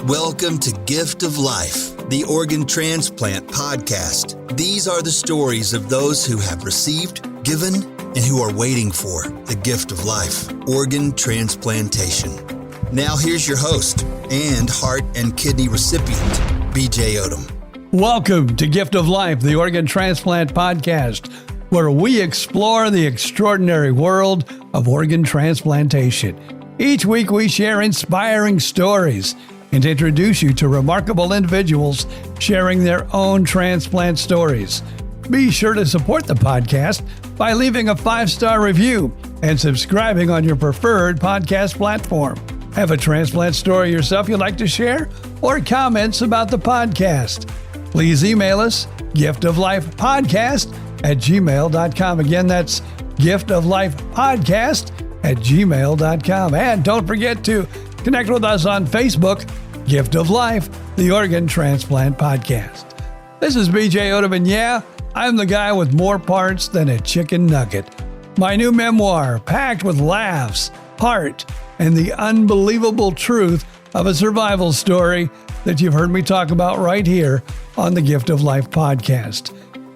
Welcome to Gift of Life, the Organ Transplant podcast. These are the stories of those who have received, given, and who are waiting for the gift of life, organ transplantation. Now here's your host and heart and kidney recipient, BJ Odom. Welcome to Gift of Life, the Organ Transplant podcast, where we explore the extraordinary world of organ transplantation. Each week we share inspiring stories and introduce you to remarkable individuals sharing their own transplant stories. Be sure to support the podcast by leaving a 5-star review and subscribing on your preferred podcast platform. Have a transplant story yourself you'd like to share or comments about the podcast? Please email us, giftoflifepodcast@gmail.com. Again, that's giftoflifepodcast@gmail.com. And don't forget to connect with us on Facebook, Gift of Life, the Organ Transplant Podcast. This is BJ Odom, and yeah, I'm the guy with more parts than a chicken nugget. My new memoir, packed with laughs, heart, and the unbelievable truth of a survival story that you've heard me talk about right here on the Gift of Life podcast.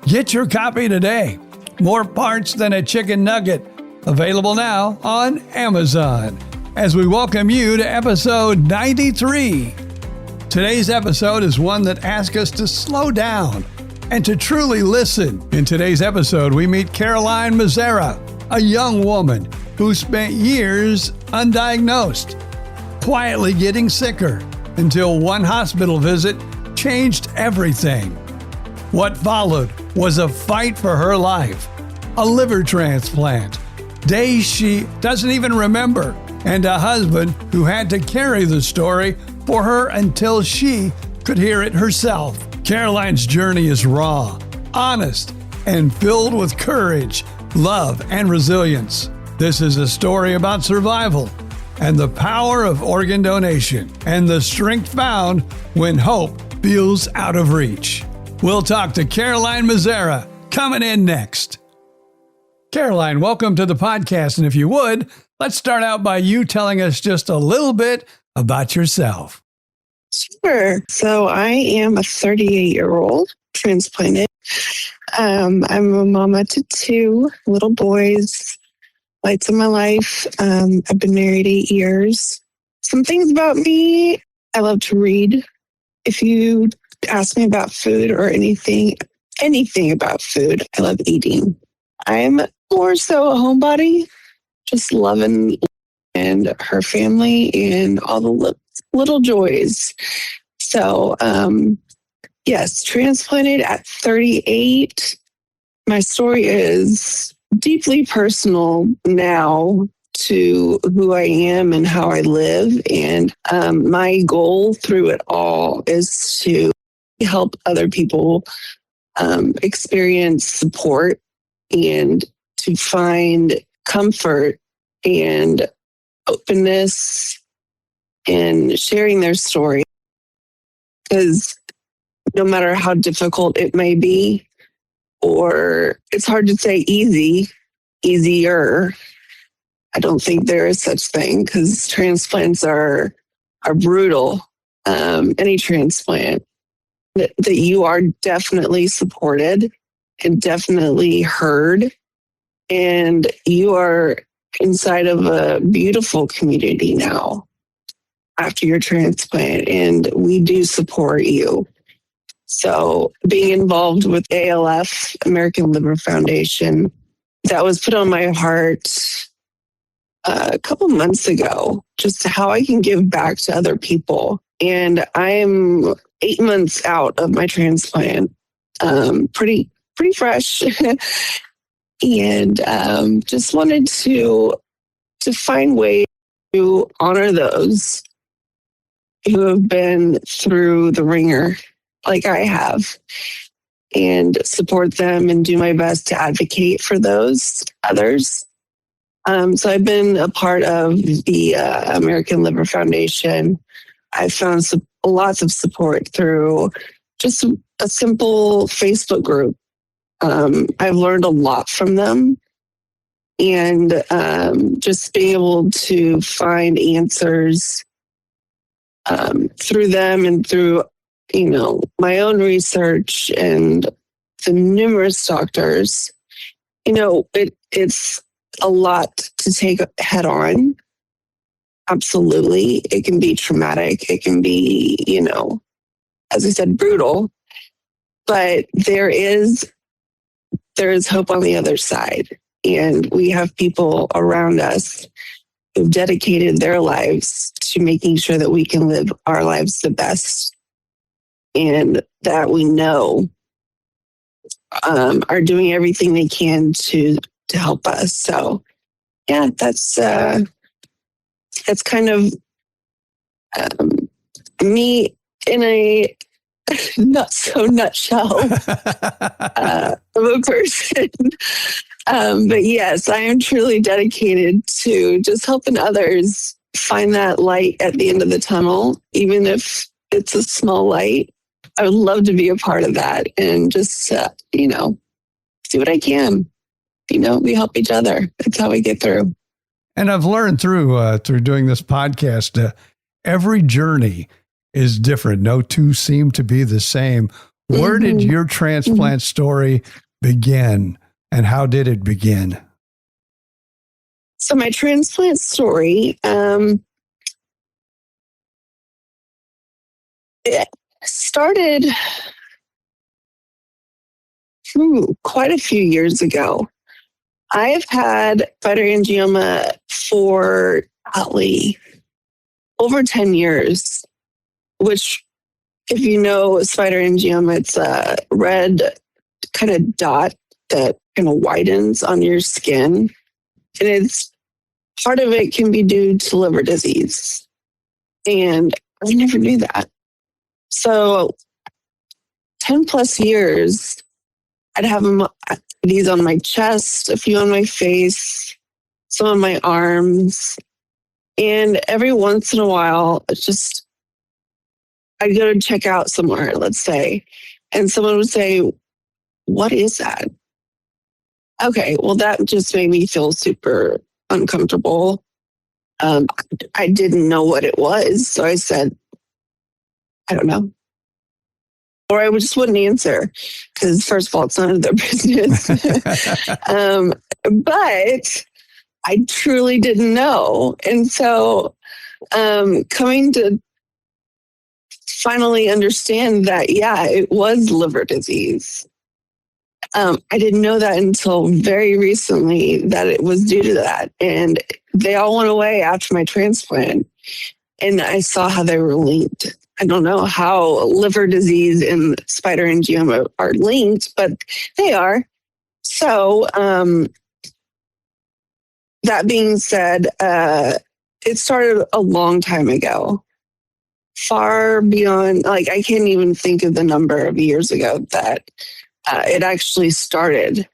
Get your copy today. More parts than a chicken nugget. Available now on Amazon. As we welcome you to episode 93. Today's episode is one that asks us to slow down and to truly listen. In today's episode, we meet Caroline Mozare, a young woman who spent years undiagnosed, quietly getting sicker until one hospital visit changed everything. What followed was a fight for her life, a liver transplant, days she doesn't even remember, and a husband who had to carry the story for her until she could hear it herself. Caroline's journey is raw, honest, and filled with courage, love, and resilience. This is a story about survival and the power of organ donation and the strength found when hope feels out of reach. We'll talk to Caroline Mozare coming in next. Caroline, welcome to the podcast. And if you would, let's start out by you telling us just a little bit about yourself. Sure. So I am a 38-year-old transplanted. I'm a mama to 2 little boys, lights of my life. I've been married 8 years. Some things about me, I love to read. If you ask me about food or anything about food, I love eating. I'm more so a homebody, just loving and her family and all the little joys. So, yes, transplanted at 38. My story is deeply personal now to who I am and how I live. And my goal through it all is to help other people experience support and to find comfort and openness in sharing their story. Because no matter how difficult it may be, or it's hard to say easier. I don't think there is such thing because transplants are brutal. Any transplant, that you are definitely supported and definitely heard, and you are inside of a beautiful community now after your transplant, and we do support you. So being involved with ALF, American Liver Foundation, that was put on my heart a couple months ago, just how I can give back to other people. And I'm 8 months out of my transplant, pretty fresh, and just wanted to find ways to honor those who have been through the ringer like I have, and support them and do my best to advocate for those others. So I've been a part of the American Liver Foundation. I found lots of support through just a simple Facebook group. I've learned a lot from them, and just being able to find answers through them and through, my own research and the numerous doctors, it's a lot to take head on. Absolutely. It can be traumatic. It can be, as I said, brutal, but there is hope on the other side. And we have people around us who've dedicated their lives to making sure that we can live our lives the best, and that we know are doing everything they can to help us. So yeah, that's kind of me in a not so nutshell of a person. But yes, I am truly dedicated to just helping others find that light at the end of the tunnel, even if it's a small light. I would love to be a part of that and just, do what I can. We help each other. That's how we get through. And I've learned through doing this podcast, every journey is different. No two seem to be the same. Where did your transplant story begin, and how did it begin? So my transplant story, it started quite a few years ago. I've had phytoangioma for probably over 10 years, which, if you know phytoangioma, it's a red kind of dot that kind of widens on your skin. And it's part of it can be due to liver disease. And I never knew that. So 10 plus years, I'd have these on my chest, a few on my face, some on my arms. And every once in a while, it's just, I'd go to check out somewhere, let's say, and someone would say, "What is that?" Okay, well, that just made me feel super uncomfortable. I didn't know what it was, so I said, "I don't know." Or I just wouldn't answer because, first of all, it's none of their business. But I truly didn't know. And so coming to finally understand that, yeah, it was liver disease. I didn't know that until very recently, that it was due to that. And they all went away after my transplant. And I saw how they were linked. I don't know how liver disease and phytoangioma are linked, but they are. So that being said, it started a long time ago. Far beyond, I can't even think of the number of years ago that it actually started,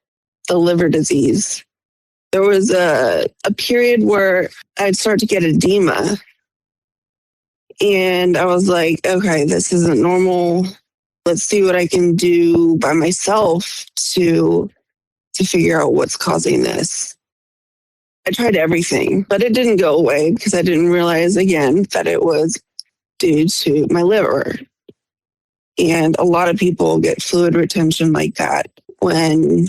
the liver disease. There was a period where I'd start to get edema. And I was like, okay, this isn't normal. Let's see what I can do by myself to figure out what's causing this. I tried everything, but it didn't go away because I didn't realize, again, that it was due to my liver. And a lot of people get fluid retention like that when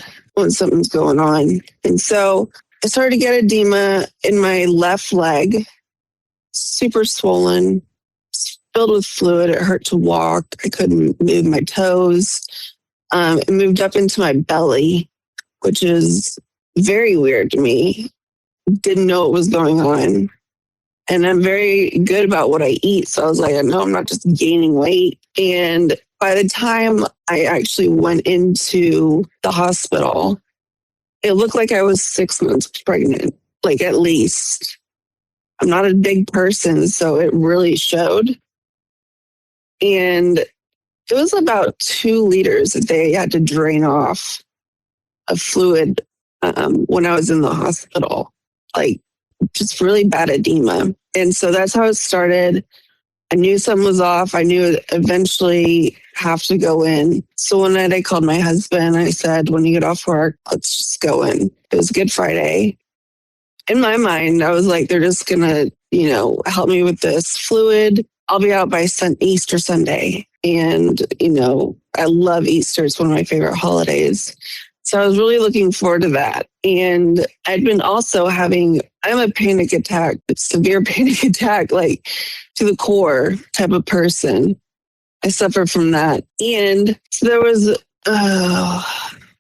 something's going on. And so I started to get edema in my left leg, super swollen, filled with fluid. It hurt to walk. I couldn't move my toes. It moved up into my belly, which is very weird to me. Didn't know what was going on. And I'm very good about what I eat. So I was like, no, I'm not just gaining weight. And by the time I actually went into the hospital, it looked like I was 6 months pregnant, at least. I'm not a big person, so it really showed. And it was about 2 liters that they had to drain off of fluid when I was in the hospital. Just really bad edema. And so that's how it started. I knew something was off. I knew I'd eventually have to go in. So one night I called my husband. I said, when you get off work, let's just go in. It was Good Friday. In my mind, I was like, they're just going to, help me with this fluid. I'll be out by Easter Sunday. And, I love Easter. It's one of my favorite holidays. So I was really looking forward to that. And I'd been also I'm a panic attack, severe panic attack, like to the core type of person. I suffer from that. And so there was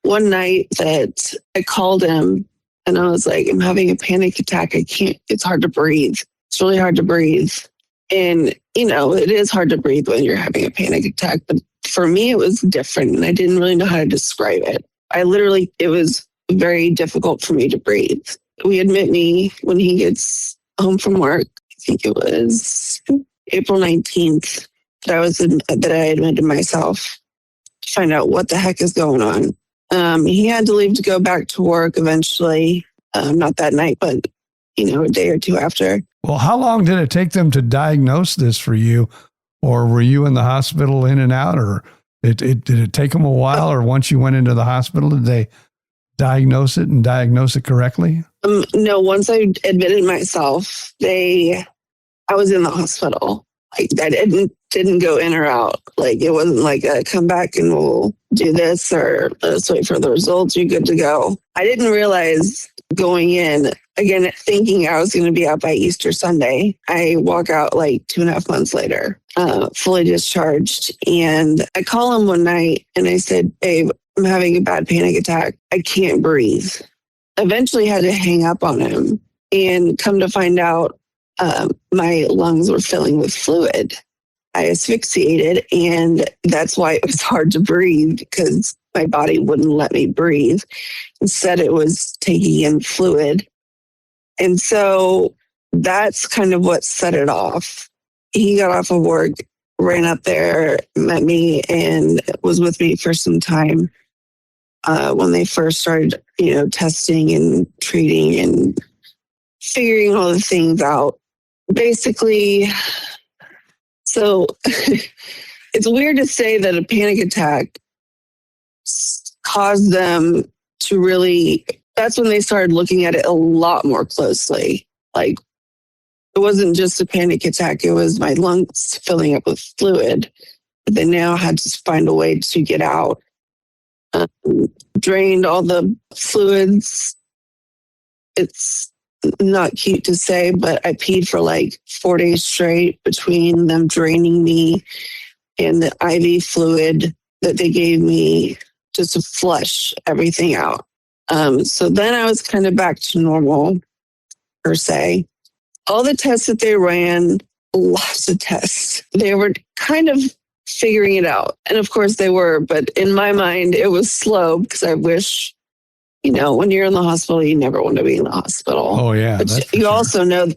one night that I called him and I was like, I'm having a panic attack. It's hard to breathe. It's really hard to breathe. And, it is hard to breathe when you're having a panic attack. But for me, it was different and I didn't really know how to describe it. It was very difficult for me to breathe. We admit me when he gets home from work. I think it was April 19th that I admitted myself to find out what the heck is going on. He had to leave to go back to work eventually. Not that night, but, a day or two after. Well, how long did it take them to diagnose this for you? Or were you in the hospital in and out? Or did it take them a while? Or once you went into the hospital, did they diagnose it and diagnose it correctly? No, once I admitted myself, I was in the hospital. Like I didn't go in or out. Like it wasn't like come back and we'll do this or let's wait for the results. You're good to go. I didn't realize going in, again, thinking I was going to be out by Easter Sunday. I walk out like 2.5 months later, fully discharged. And I call him one night and I said, babe, I'm having a bad panic attack. I can't breathe. Eventually had to hang up on him and come to find out my lungs were filling with fluid. I asphyxiated, and that's why it was hard to breathe because my body wouldn't let me breathe. Instead, it was taking in fluid. And so that's kind of what set it off. He got off of work, ran up there, met me, and was with me for some time when they first started, testing and treating and figuring all the things out. Basically, so it's weird to say that a panic attack caused them to really, that's when they started looking at it a lot more closely. Like, it wasn't just a panic attack, it was my lungs filling up with fluid. They now had to find a way to get out. Drained all the fluids. It's not cute to say, but I peed for like 4 days straight between them draining me and the IV fluid that they gave me just to flush everything out. So then I was kind of back to normal, per se. All the tests that they ran, lots of tests, they were kind of figuring it out. And of course they were, but in my mind, it was slow because I wish, when you're in the hospital, you never want to be in the hospital. Oh, yeah. But you also know,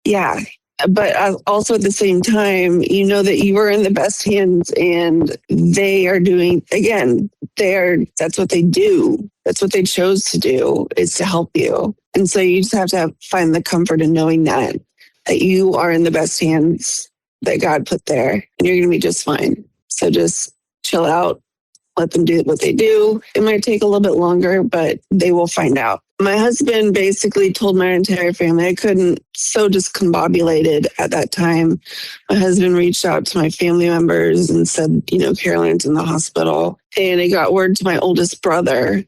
yeah. But also at the same time, you know that you are in the best hands and they are doing, again, that's what they do. That's what they chose to do, is to help you. And so you just have to find the comfort in knowing that you are in the best hands that God put there and you're going to be just fine. So just chill out. Let them do what they do. It might take a little bit longer, but they will find out. My husband basically told my entire family. I couldn't, so discombobulated at that time. My husband reached out to my family members and said, Caroline's in the hospital. And I got word to my oldest brother,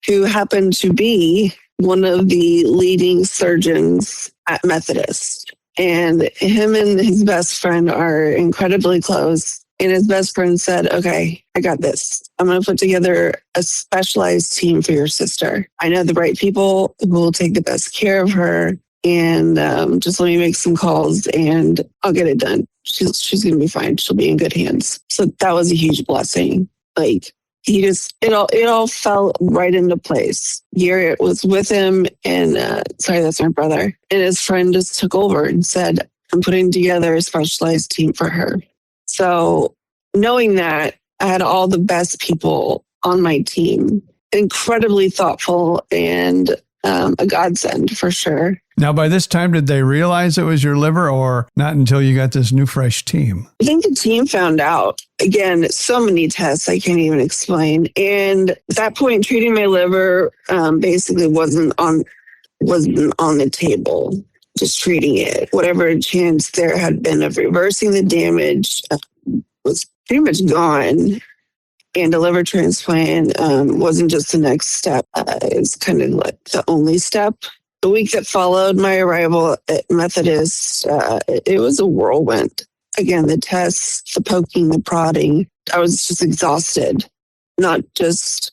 who happened to be one of the leading surgeons at Methodist. And him and his best friend are incredibly close. And his best friend said, okay, I got this. I'm going to put together a specialized team for your sister. I know the right people who will take the best care of her. And just let me make some calls and I'll get it done. She's going to be fine. She'll be in good hands. So that was a huge blessing. Like, it all fell right into place. Garrett was with him and, sorry, that's my brother. And his friend just took over and said, I'm putting together a specialized team for her. So knowing that, I had all the best people on my team, incredibly thoughtful and a godsend for sure. Now, by this time, did they realize it was your liver or not until you got this new fresh team? I think the team found out. Again, so many tests I can't even explain. And at that point, treating my liver basically wasn't on the table. just treating it. Whatever chance there had been of reversing the damage was pretty much gone. And a liver transplant wasn't just the next step. It's kind of like the only step. The week that followed my arrival at Methodist, it was a whirlwind. Again, the tests, the poking, the prodding. I was just exhausted. Not just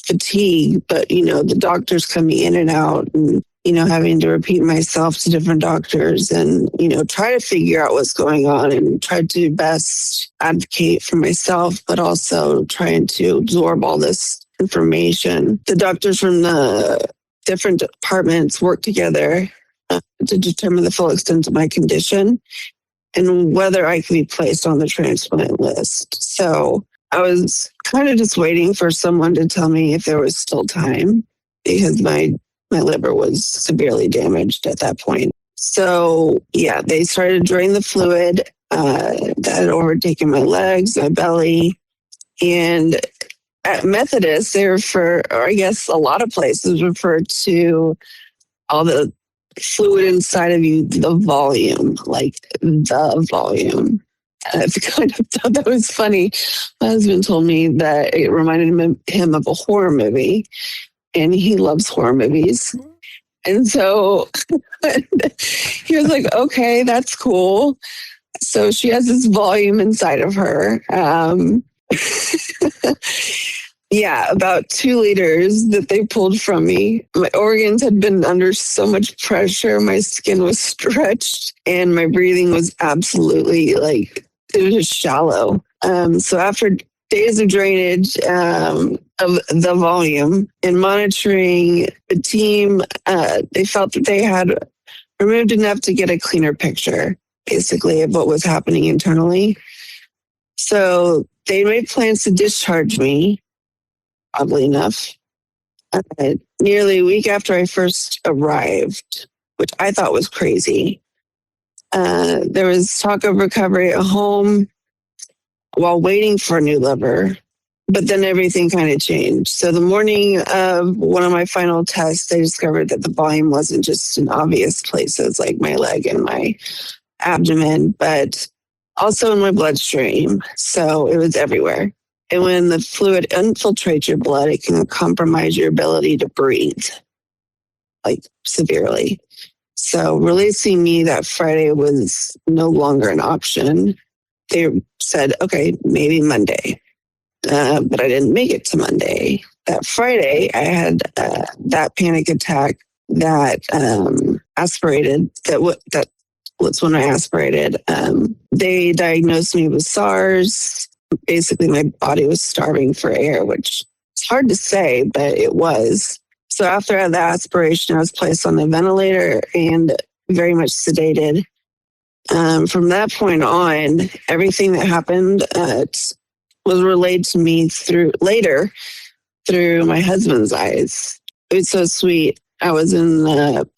fatigue, but, the doctors coming in and out and, having to repeat myself to different doctors and, try to figure out what's going on and try to best advocate for myself, but also trying to absorb all this information. The doctors from the different departments work together to determine the full extent of my condition and whether I could be placed on the transplant list. So I was kind of just waiting for someone to tell me if there was still time because my liver was severely damaged at that point. So yeah, they started draining the fluid that had overtaken my legs, my belly. And at Methodist, they refer, or I guess a lot of places refer to all the fluid inside of you, the volume, like the volume. I kind of thought that was funny. My husband told me that it reminded him of a horror movie, and he loves horror movies. And so he was like, okay, that's cool. So she has this volume inside of her. Yeah, about 2 liters that they pulled from me. My organs had been under so much pressure. My skin was stretched and my breathing was absolutely it was just shallow. So after days of drainage of the volume and monitoring the team, they felt that they had removed enough to get a cleaner picture, basically, of what was happening internally. So they made plans to discharge me, oddly enough, nearly a week after I first arrived, which I thought was crazy. There was talk of recovery at home while waiting for a new liver, but then everything kind of changed. So the morning of one of my final tests, they discovered that the volume wasn't just in obvious places like my leg and my abdomen, but also in my bloodstream. So it was everywhere. And when the fluid infiltrates your blood, it can compromise your ability to breathe, severely. So releasing me that Friday was no longer an option. They said, okay, maybe Monday. But I didn't make it to Monday. That Friday, I had that panic attack that aspirated, that was when I aspirated. They diagnosed me with SARS. Basically, my body was starving for air, which is hard to say, but it was. So after the aspiration, I was placed on the ventilator and very much sedated. From that point on, everything that happened was relayed to me through my husband's eyes. It was so sweet. I was in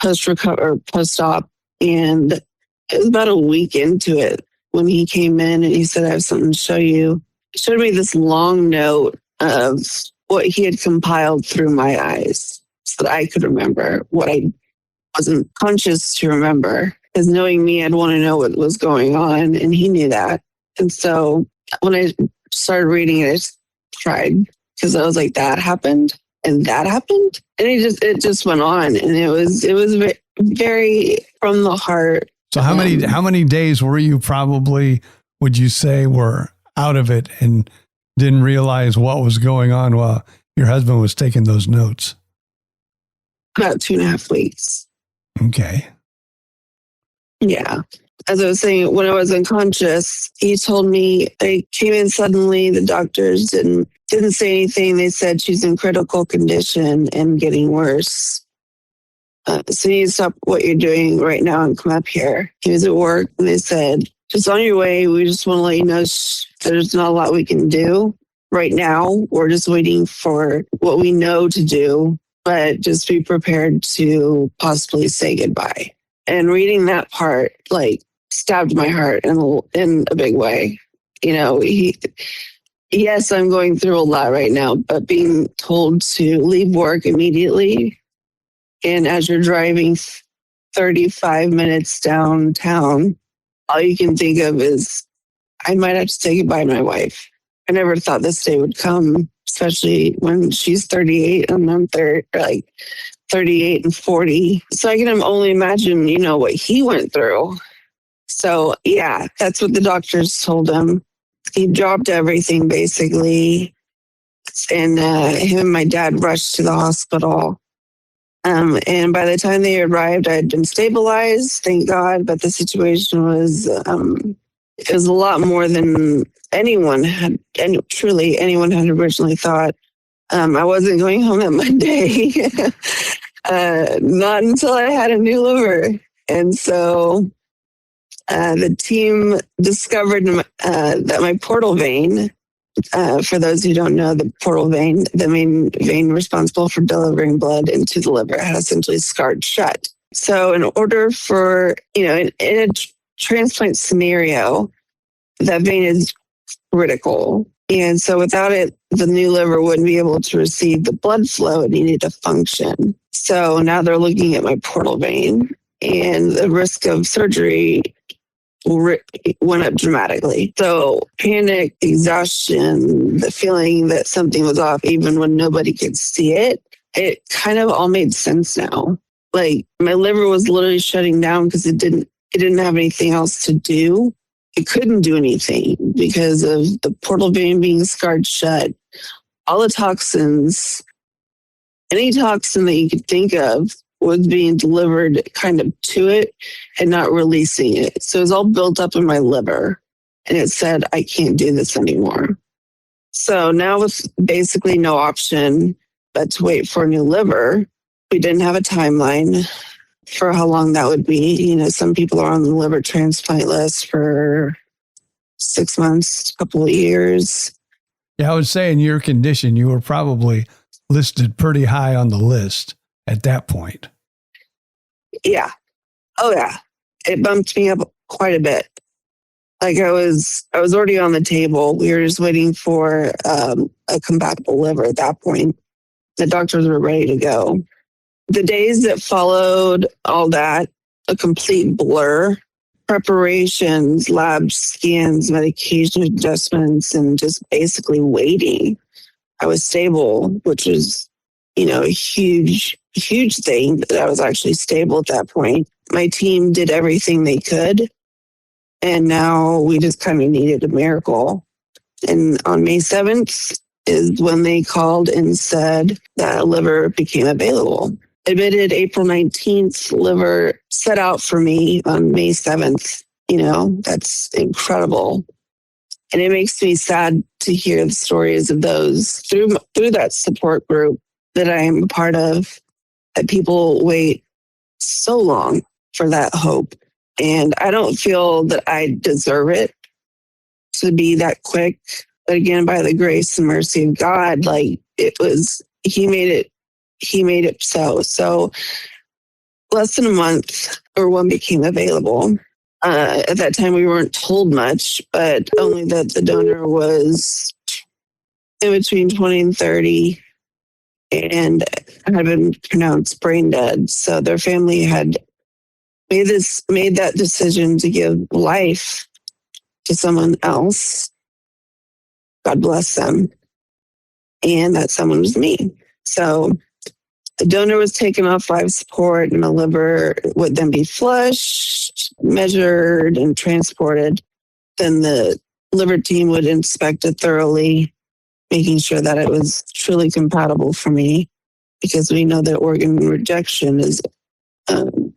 post-op, and it was about a week into it when he came in and he said, I have something to show you. He showed me this long note of what he had compiled through my eyes so that I could remember what I wasn't conscious to remember. Because knowing me, I'd want to know what was going on, and he knew that. And so when I started reading it, I just cried because I was like, that happened and that happened. And it just went on, and it was very from the heart. So how many days were you probably, would you say, were out of it and didn't realize what was going on while your husband was taking those notes? About 2.5 weeks. Okay. Yeah. As I was saying, when I was unconscious, he told me, I came in suddenly. The doctors didn't say anything. They said she's in critical condition and getting worse. So you need to stop what you're doing right now and come up here. He was at work and they said, just on your way. We just want to let you know there's not a lot we can do right now. We're just waiting for what we know to do, but just be prepared to possibly say goodbye. And reading that part, stabbed my heart in a big way. Yes, I'm going through a lot right now, but being told to leave work immediately, and as you're driving 35 minutes downtown, all you can think of is, I might have to say goodbye to my wife. I never thought this day would come, especially when she's 38 and I'm 38 and 40. So I can only imagine, what he went through. So yeah, that's what the doctors told him. He dropped everything basically. And him and my dad rushed to the hospital. And by the time they arrived, I had been stabilized, thank God. But the situation was, it was a lot more than anyone had originally thought. I wasn't going home that Monday, not until I had a new liver. And so the team discovered that my portal vein, for those who don't know, the portal vein, the main vein responsible for delivering blood into the liver, had essentially scarred shut. So in order for, in a transplant scenario, that vein is critical. And so without it, the new liver wouldn't be able to receive the blood flow it needed to function. So now they're looking at my portal vein, and the risk of surgery went up dramatically. So panic, exhaustion, the feeling that something was off even when nobody could see it, it kind of all made sense now. Like my liver was literally shutting down because it didn't have anything else to do. It couldn't do anything because of the portal vein being scarred shut. All the toxins, any toxin that you could think of, was being delivered kind of to it and not releasing it. So it was all built up in my liver, and it said, I can't do this anymore. So now with basically no option but to wait for a new liver, we didn't have a timeline for how long that would be. Some people are on the liver transplant list for 6 months, a couple of years. Yeah, I would say in your condition, you were probably listed pretty high on the list at that point. Yeah. Oh yeah. It bumped me up quite a bit. Like I was already on the table. We were just waiting for a compatible liver at that point. The doctors were ready to go. The days that followed all that, a complete blur. Preparations, lab scans, medication adjustments, and just basically waiting. I was stable, which was, a huge thing that I was actually stable at that point. My team did everything they could, and now we just kind of needed a miracle. And on May 7th is when they called and said that a liver became available. Admitted April 19th, liver set out for me on May 7th. That's incredible. And it makes me sad to hear the stories of those through that support group that I am a part of, that people wait so long for that hope. And I don't feel that I deserve it to be that quick. But again, by the grace and mercy of God, he made it so. So less than a month or one became available. At that time, we weren't told much, but only that the donor was in between 20 and 30 and had been pronounced brain dead. So their family had made that decision to give life to someone else. God bless them. And that someone was me. So the donor was taken off life support, and the liver would then be flushed, measured, and transported. Then the liver team would inspect it thoroughly, making sure that it was truly compatible for me, because we know that organ rejection is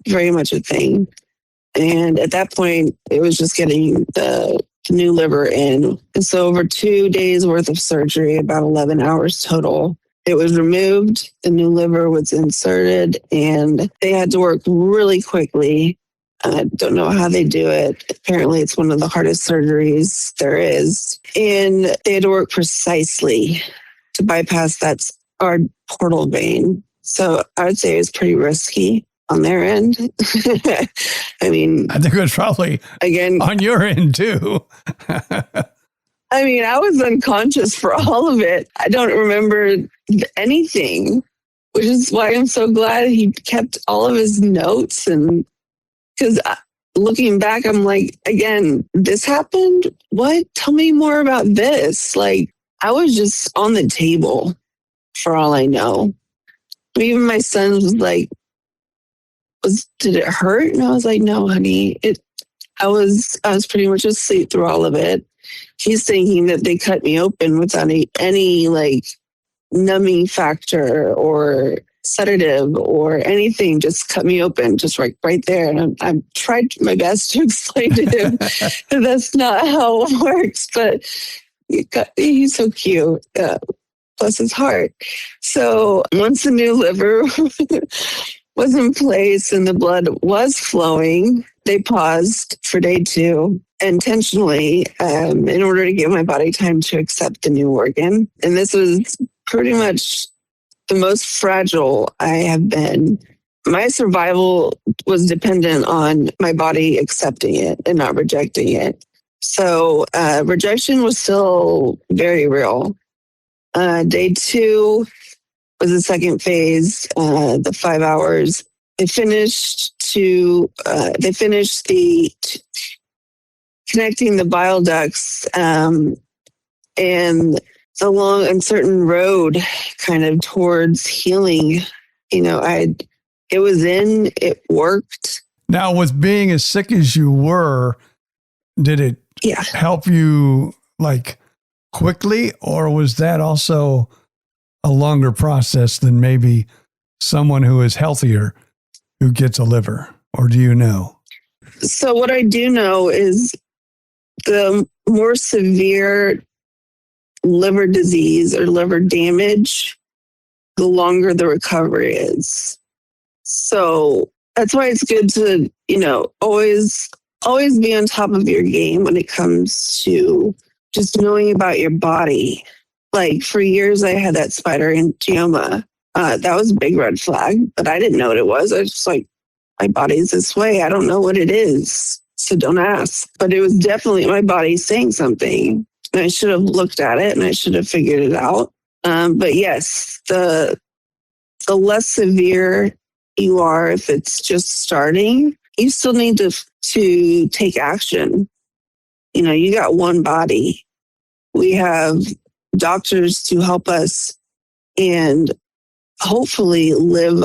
very much a thing. And at that point, it was just getting the new liver in. And so over 2 days worth of surgery, about 11 hours total, it was removed, the new liver was inserted, and they had to work really quickly. I don't know how they do it. Apparently, it's one of the hardest surgeries there is. And they had to work precisely to bypass that scarred portal vein. So I would say it was pretty risky on their end. I mean, I think it was probably again on your end too. I mean, I was unconscious for all of it. I don't remember anything. which is why I'm so glad he kept all of his notes. And because looking back, I'm like, again, this happened? What? Tell me more about this. Like, I was just on the table for all I know. Even my son was like, did it hurt? And I was like, no, honey. I was pretty much asleep through all of it. He's thinking that they cut me open without any like numbing factor or sedative or anything. Just cut me open, just right there. And I tried my best to explain to him that that's not how it works. But he's so cute. Bless his heart. So once the new liver was in place and the blood was flowing, they paused for day 2 intentionally in order to give my body time to accept the new organ. And this was pretty much the most fragile I have been. My survival was dependent on my body accepting it and not rejecting it. So rejection was still very real. Day 2 was the second phase, the 5 hours. They finished connecting the bile ducts and the long uncertain road kind of towards healing. It worked. Now, with being as sick as you were, did it help you like quickly, or was that also a longer process than maybe someone who is healthier who gets a liver? Or do you know? So what I do know is the more severe liver disease or liver damage, the longer the recovery is. So that's why it's good to, always be on top of your game when it comes to just knowing about your body. Like for years, I had that spider angioma. That was a big red flag, but I didn't know what it was. I was just like, my body's this way. I don't know what it is. So don't ask. But it was definitely my body saying something. And I should have looked at it and I should have figured it out. But yes, the less severe you are, if it's just starting, you still need to take action. You got one body. We have doctors to help us and hopefully live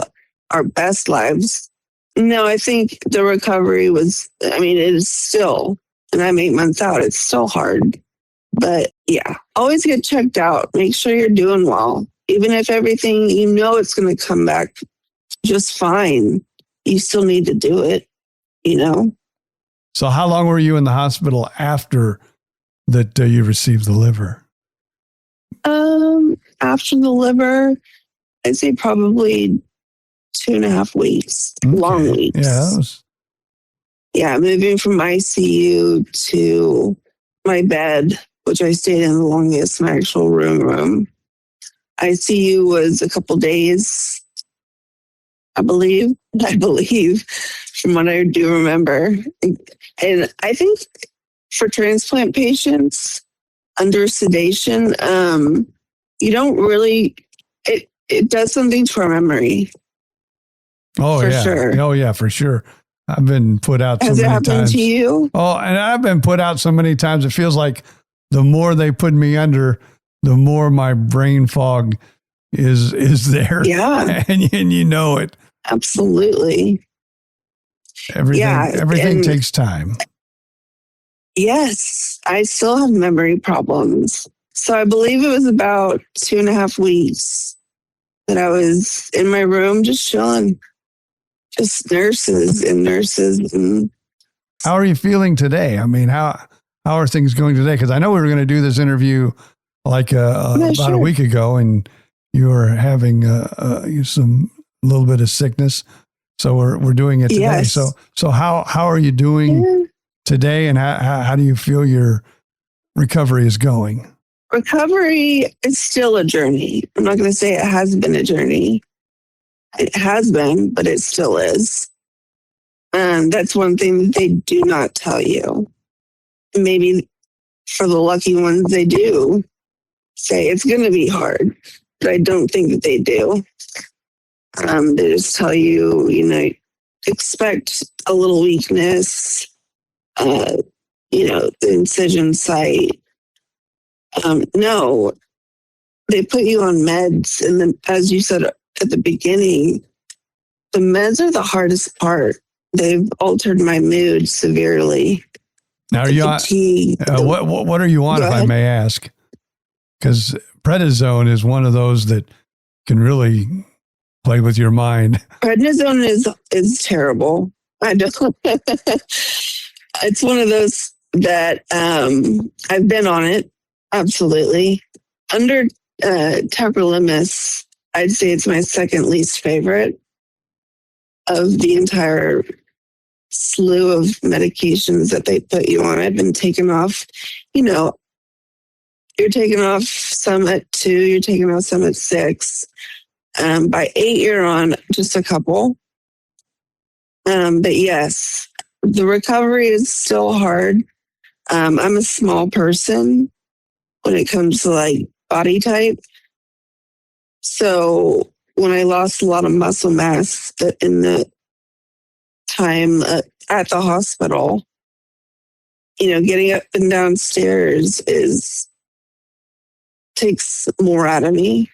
our best lives. No, I think the recovery it is still, and I'm 8 months out, it's still hard. But yeah, always get checked out. Make sure you're doing well. Even if everything, it's going to come back just fine, you still need to do it, So how long were you in the hospital after that you received the liver? After the liver, I'd say probably 2.5 weeks, Okay. long weeks. Yeah, moving from ICU to my bed, which I stayed in the longest, my actual room. ICU was a couple days, I believe, from what I do remember. And I think for transplant patients under sedation, you don't really, it does something to our memory. Oh, for yeah. sure. Oh, yeah, for sure. I've been put out so many times. Has it happened to you? Oh, and I've been put out so many times. It feels like the more they put me under, the more my brain fog is there. Yeah. And you know it. Absolutely. Everything takes time. Yes. I still have memory problems. So I believe it was about 2.5 weeks that I was in my room just chilling. Just nurses. And how are you feeling today? I mean, how are things going today? Because I know we were going to do this interview like about a week ago, and you were having some little bit of sickness, so we're doing it today. Yes. So how are you doing today, and how do you feel your recovery is going? Recovery is still a journey. I'm not going to say it has been a journey. It has been, but it still is. And that's one thing that they do not tell you. Maybe for the lucky ones, they do say it's going to be hard, but I don't think that they do. They just tell you, expect a little weakness, the incision site. No, they put you on meds. And then, as you said at the beginning, the meds are the hardest part. They've altered my mood severely. Now, are you on, what are you on, if I may ask? Because prednisone is one of those that can really play with your mind. Prednisone is terrible. I don't. It's one of those that I've been on it. Absolutely. Under tacrolimus, I'd say it's my second least favorite of the entire slew of medications that they put you on. I've been taken off, you're taking off some at 2, you're taking off some at 6. By 8, you're on just a couple. But yes, the recovery is still hard. I'm a small person when it comes to like body type. So when I lost a lot of muscle mass in the time at the hospital, getting up and downstairs takes more out of me.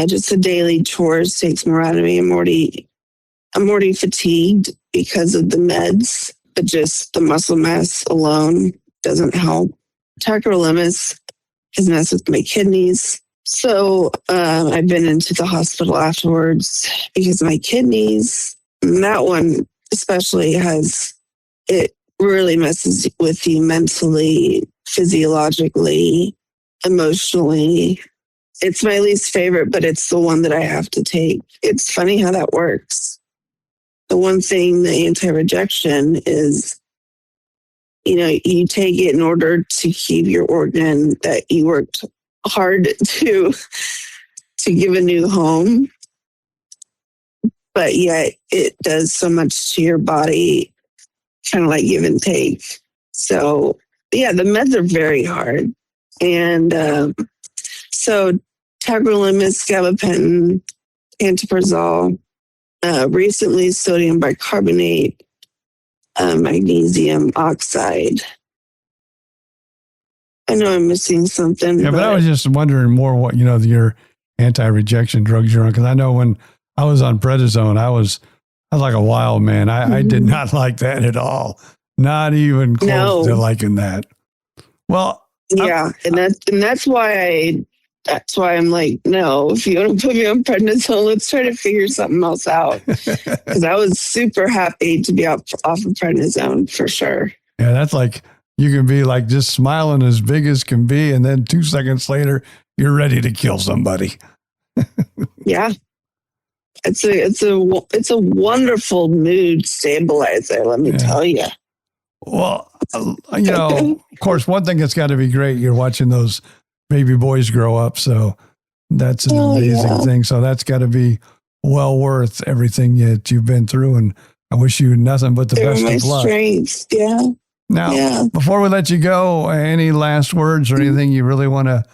Just the daily chores takes more out of me. I'm already fatigued because of the meds, but just the muscle mass alone doesn't help. Tacrolimus has messed with my kidneys. So I've been into the hospital afterwards because of my kidneys. And that one especially it really messes with you mentally, physiologically, emotionally. It's my least favorite, but it's the one that I have to take. It's funny how that works. The one thing, the anti-rejection is, you take it in order to keep your organ that you worked hard to give a new home. But yet it does so much to your body, kind of like give and take. So yeah, the meds are very hard. And so tacrolimus, gabapentin, pantoprazole, recently sodium bicarbonate, magnesium oxide. I know I'm missing something. Yeah, but I was just wondering more what, your anti-rejection drugs you're on. Because I know when I was on prednisone, I was like a wild man. I did not like that at all. Not even close to liking that. Well, yeah, that's why I'm like, no, if you want to put me on prednisone, let's try to figure something else out. Because I was super happy to be off of prednisone for sure. Yeah, that's like, you can be like just smiling as big as can be, and then 2 seconds later, you're ready to kill somebody. Yeah. It's a wonderful mood stabilizer, let me tell you. Well, of course, one thing that's got to be great, you're watching those baby boys grow up. So that's an amazing thing. So that's got to be well worth everything that you've been through. And I wish you nothing but the best of luck. Strengths. Yeah. Now, before we let you go, any last words or anything you really want to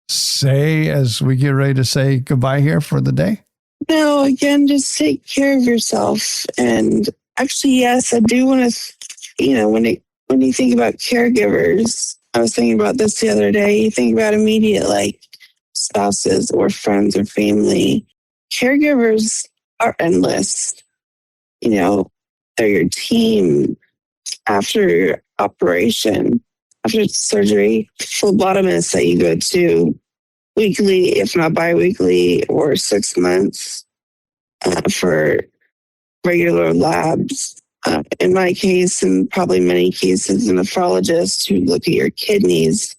say as we get ready to say goodbye here for the day? No, again, just take care of yourself. And actually, yes, I do want to, when you think about caregivers, I was thinking about this the other day, you think about immediate, like spouses or friends or family. Caregivers are endless. They're your team after your operation, after surgery, phlebotomists that you go to weekly, if not bi-weekly, or 6 months for regular labs. In my case, and probably many cases, a nephrologist who look at your kidneys,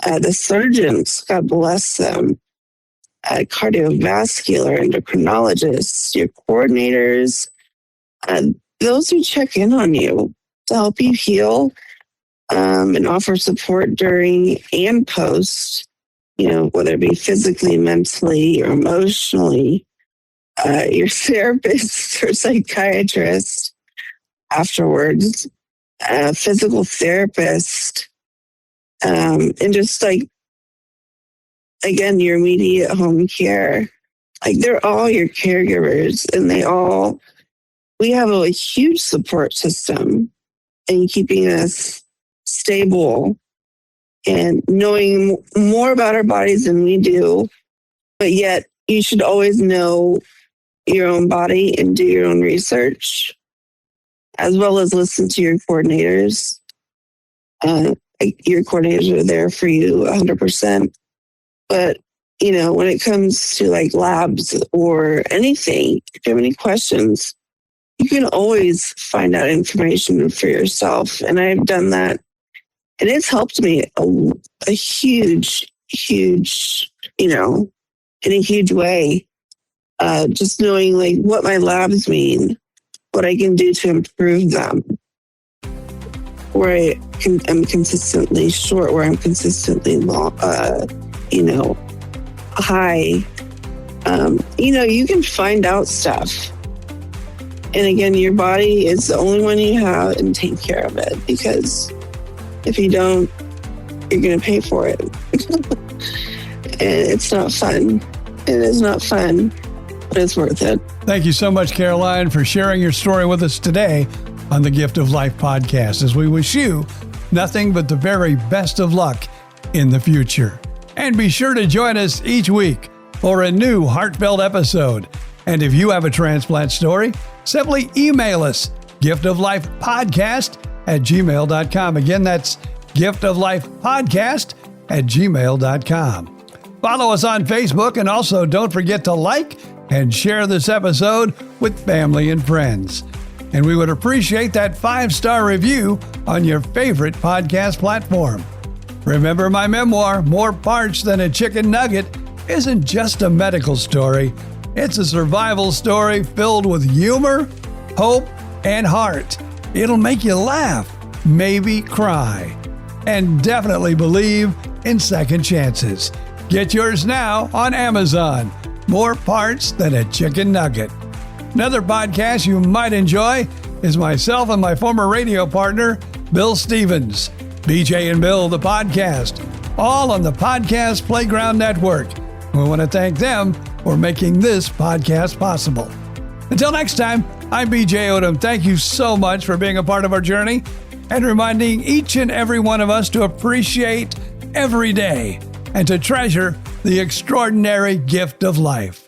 the surgeons, God bless them, cardiovascular endocrinologists, your coordinators, those who check in on you to help you heal and offer support during and post, whether it be physically, mentally, or emotionally, your therapist or psychiatrist afterwards, physical therapist, and just like, again, your immediate home care. Like, they're all your caregivers, and we have a huge support system in keeping us stable and knowing more about our bodies than we do. But yet, you should always know your own body and do your own research, as well as listen to your coordinators. Your coordinators are there for you 100%. But, when it comes to like labs or anything, if you have any questions, you can always find out information for yourself. And I've done that. And it's helped me a huge, in a huge way. Just knowing like what my labs mean, what I can do to improve them. Where I'm consistently short, where I'm consistently long, high. You can find out stuff. And again, your body is the only one you have, and take care of it, because if you don't, you're going to pay for it. And it's not fun. It is not fun, but it's worth it. Thank you so much, Caroline, for sharing your story with us today on the Gift of Life podcast, as we wish you nothing but the very best of luck in the future. And be sure to join us each week for a new heartfelt episode. And if you have a transplant story, simply email us, giftoflifepodcast@gmail.com. Again, that's giftoflifepodcast@gmail.com. Follow us on Facebook, and also don't forget to like and share this episode with family and friends. And we would appreciate that 5-star review on your favorite podcast platform. Remember, my memoir, More Parts Than a Chicken Nugget, isn't just a medical story. It's a survival story filled with humor, hope, and heart. It'll make you laugh, maybe cry, and definitely believe in second chances. Get yours now on Amazon. More Parts Than a Chicken Nugget. Another podcast you might enjoy is myself and my former radio partner, Bill Stevens. BJ and Bill, the podcast, all on the Podcast Playground Network. We want to thank them for making this podcast possible. Until next time, I'm BJ Odom. Thank you so much for being a part of our journey and reminding each and every one of us to appreciate every day and to treasure the extraordinary gift of life.